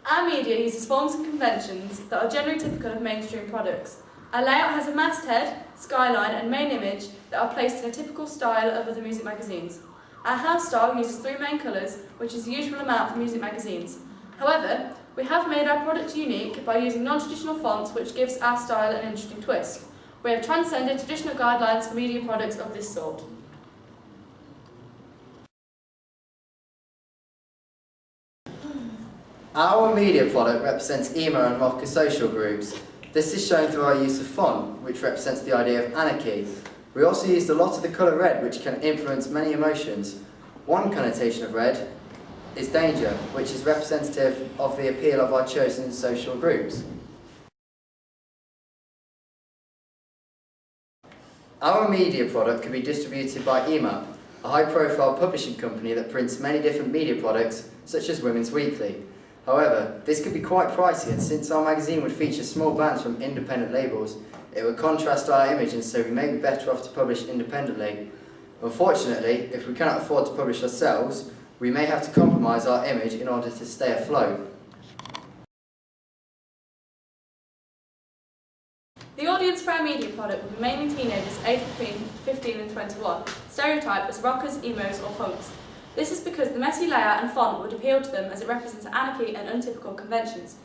Our media uses forms and conventions that are generally typical of mainstream products. Our layout has a masthead, skyline and main image that are placed in a typical style of other music magazines. Our house style uses 3 main colours, which is the usual amount for music magazines. However, we have made our product unique by using non-traditional fonts, which gives our style an interesting twist. We have transcended traditional guidelines for media products of this sort. Our media product represents emo and rocker social groups. This is shown through our use of font, which represents the idea of anarchy. We also used a lot of the colour red, which can influence many emotions. One connotation of red is danger, which is representative of the appeal of our chosen social groups. Our media product can be distributed by EMAP, a high-profile publishing company that prints many different media products, such as Women's Weekly. However, this could be quite pricey, and since our magazine would feature small bands from independent labels, it would contrast our image, and so we may be better off to publish independently. Unfortunately, if we cannot afford to publish ourselves, we may have to compromise our image in order to stay afloat. The audience for our media product will be mainly teenagers aged between 15 and 21, stereotyped as rockers, emos or punks. This is because the messy layout and font would appeal to them as it represents anarchy and untypical conventions.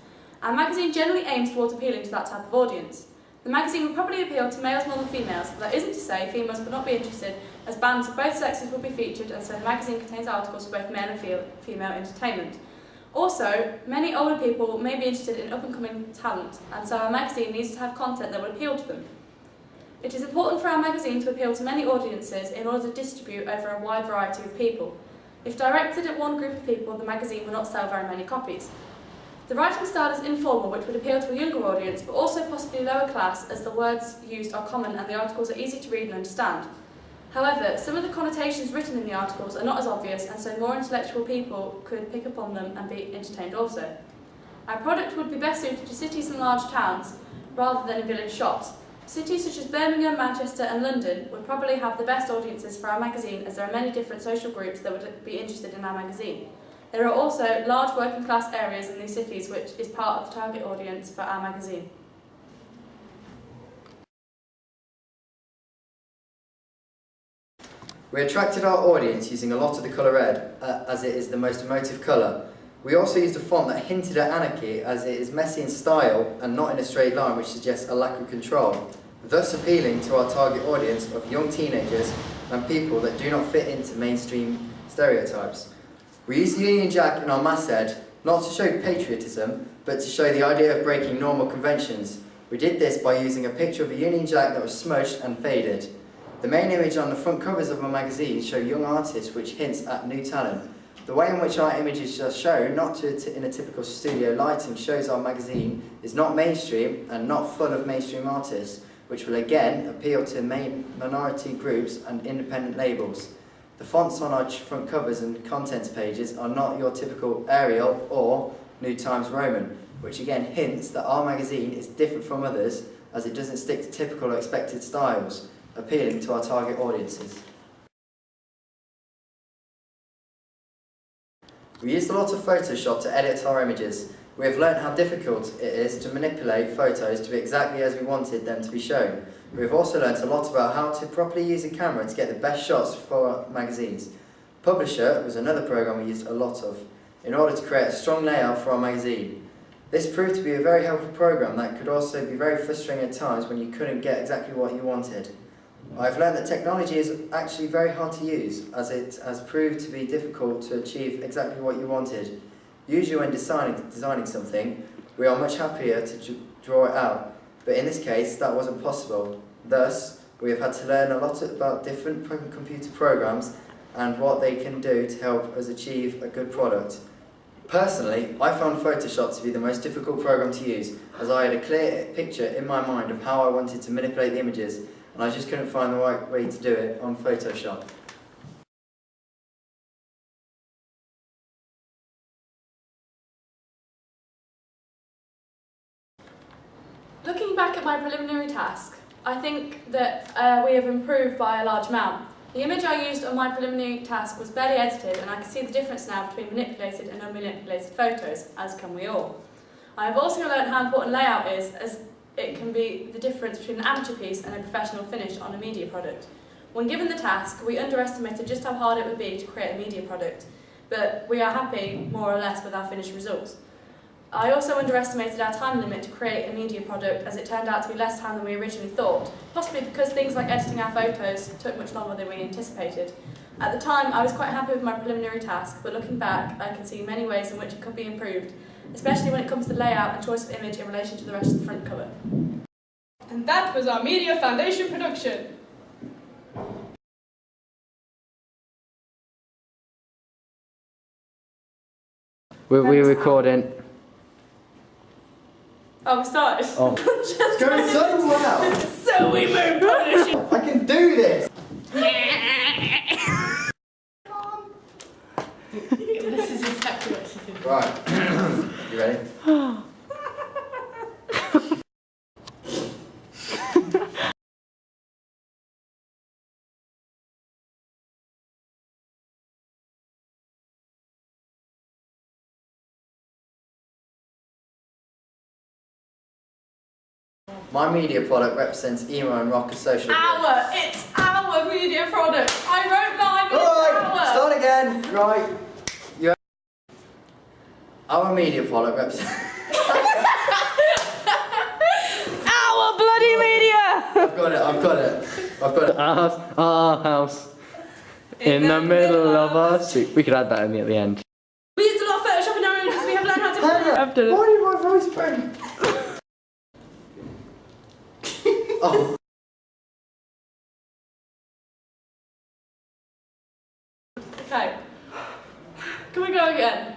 Our magazine generally aims towards appealing to that type of audience. The magazine will probably appeal to males more than females, but that isn't to say females would not be interested, as bands of both sexes will be featured, and so the magazine contains articles for both male and female entertainment. Also, many older people may be interested in up-and-coming talent, and so our magazine needs to have content that will appeal to them. It is important for our magazine to appeal to many audiences in order to distribute over a wide variety of people. If directed at one group of people, the magazine will not sell very many copies. The writing style is informal, which would appeal to a younger audience, but also possibly lower class, as the words used are common and the articles are easy to read and understand. However, some of the connotations written in the articles are not as obvious, and so more intellectual people could pick up on them and be entertained also. Our product would be best suited to cities and large towns, rather than in village shops. Cities such as Birmingham, Manchester and London would probably have the best audiences for our magazine, as there are many different social groups that would be interested in our magazine. There are also large working class areas in these cities, which is part of the target audience for our magazine. We attracted our audience using a lot of the colour red, as it is the most emotive colour. We also used a font that hinted at anarchy, as it is messy in style and not in a straight line, which suggests a lack of control, thus appealing to our target audience of young teenagers and people that do not fit into mainstream stereotypes. We used the Union Jack in our masthead, not to show patriotism, but to show the idea of breaking normal conventions. We did this by using a picture of a Union Jack that was smudged and faded. The main image on the front covers of our magazine show young artists, which hints at new talent. The way in which our images are shown, not in a typical studio lighting, shows our magazine is not mainstream and not full of mainstream artists, which will again appeal to minority groups and independent labels. The fonts on our front covers and contents pages are not your typical Arial or New Times Roman, which again hints that our magazine is different from others, as it doesn't stick to typical or expected styles, appealing to our target audiences. We used a lot of Photoshop to edit our images. We have learnt how difficult it is to manipulate photos to be exactly as we wanted them to be shown. We have also learnt a lot about how to properly use a camera to get the best shots for our magazines. Publisher was another program we used a lot of, in order to create a strong layout for our magazine. This proved to be a very helpful program that could also be very frustrating at times when you couldn't get exactly what you wanted. I've learned that technology is actually very hard to use, as it has proved to be difficult to achieve exactly what you wanted. Usually when designing something, we are much happier to draw it out, but in this case that wasn't possible. Thus, we have had to learn a lot about different computer programs and what they can do to help us achieve a good product. Personally, I found Photoshop to be the most difficult program to use, as I had a clear picture in my mind of how I wanted to manipulate the images, and I just couldn't find the right way to do it on Photoshop. Looking back at my preliminary task, I think that we have improved by a large amount. The image I used on my preliminary task was barely edited, and I can see the difference now between manipulated and unmanipulated photos, as can we all. I have also learned how important layout is, as it can be the difference between an amateur piece and a professional finish on a media product. When given the task, we underestimated just how hard it would be to create a media product, but we are happy, more or less, with our finished results. I also underestimated our time limit to create a media product, as it turned out to be less time than we originally thought, possibly because things like editing our photos took much longer than we anticipated. At the time, I was quite happy with my preliminary task, but looking back, I can see many ways in which it could be improved, especially when it comes to layout and choice of image in relation to the rest of the front cover. And that was our media foundation production. We're recording. Oh, we started. Oh. It's going so well. So we move publishing. I can do this. This is exactly what she did. Right. You ready? My media product represents emo and rock as social. It's our media product. I wrote mine, but Alright, it's start again. Right. Our media product represents. our bloody media. I've got it. Our house. In the middle of our street. We could add that in at the end. We used a lot of Photoshop in our images. We have learned how to. Hannah, why did my voice break? Oh. Okay. Can we go again?